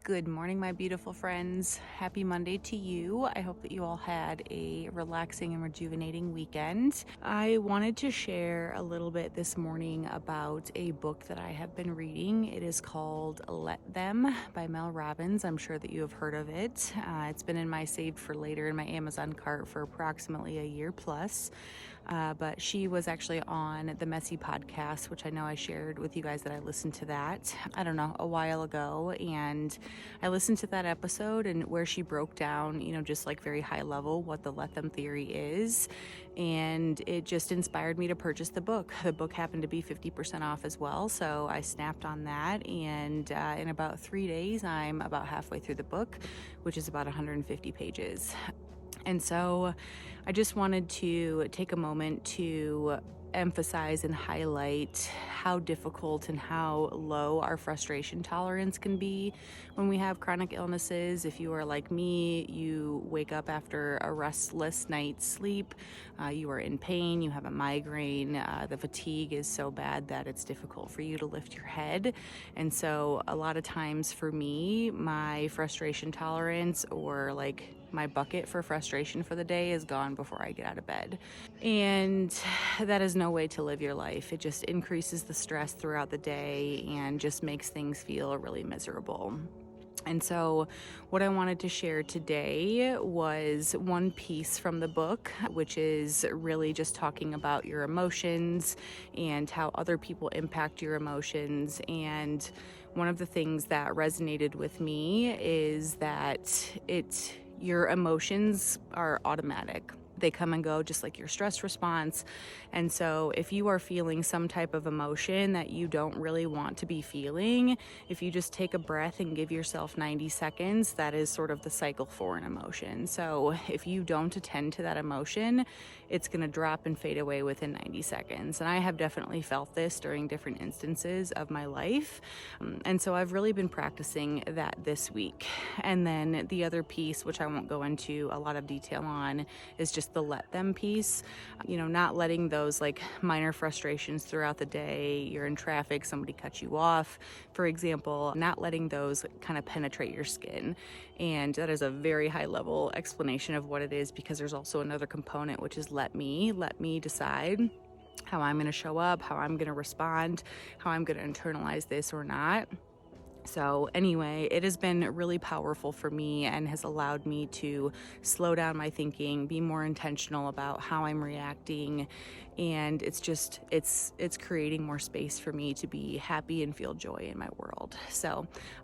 Good morning, my beautiful friends. Happy Monday to you. I hope that you all had a relaxing and rejuvenating weekend. I wanted to share a little bit this morning about a book that I have been reading. It is called Let Them by Mel Robbins. I'm sure that you have heard of it. It's been in my saved for later in my Amazon cart for approximately a year plus. But she was actually on the Messy podcast, which I know I shared with you guys that I listened to that, I don't know, a while ago. And I listened to that episode and where she broke down, just like very high level what the Let Them theory is. And it just inspired me to purchase the book. The book happened to be 50% off as well. So I snapped on that. And in about 3 days, I'm about halfway through the book, which is about 150 pages. And so I just wanted to take a moment to emphasize and highlight how difficult and how low our frustration tolerance can be when we have chronic illnesses. If you are like me, you wake up after a restless night's sleep, you are in pain, you have a migraine, the fatigue is so bad that it's difficult for you to lift your head. And so a lot of times for me, my frustration tolerance, or like my bucket for frustration for the day, is gone before I get out of bed. And that is no way to live your life. It just increases the stress throughout the day and just makes things feel really miserable. And so what I wanted to share today was one piece from the book, which is really just talking about your emotions and how other people impact your emotions. And one of the things that resonated with me is that your emotions are automatic. They come and go just like your stress response. And so if you are feeling some type of emotion that you don't really want to be feeling, if you just take a breath and give yourself 90 seconds, that is sort of the cycle for an emotion. So if you don't attend to that emotion, it's going to drop and fade away within 90 seconds. And I have definitely felt this during different instances of my life. And so I've really been practicing that this week. And then the other piece, which I won't go into a lot of detail on, is just the let them piece. Not letting those like minor frustrations throughout the day, you're in traffic, somebody cuts you off, for example, not letting those kind of penetrate your skin. And that is a very high level explanation of what it is, because there's also another component, which is let me decide how I'm going to show up, how I'm going to respond, how I'm going to internalize this or not. So anyway, it has been really powerful for me and has allowed me to slow down my thinking, be more intentional about how I'm reacting. And it's creating more space for me to be happy and feel joy in my world. So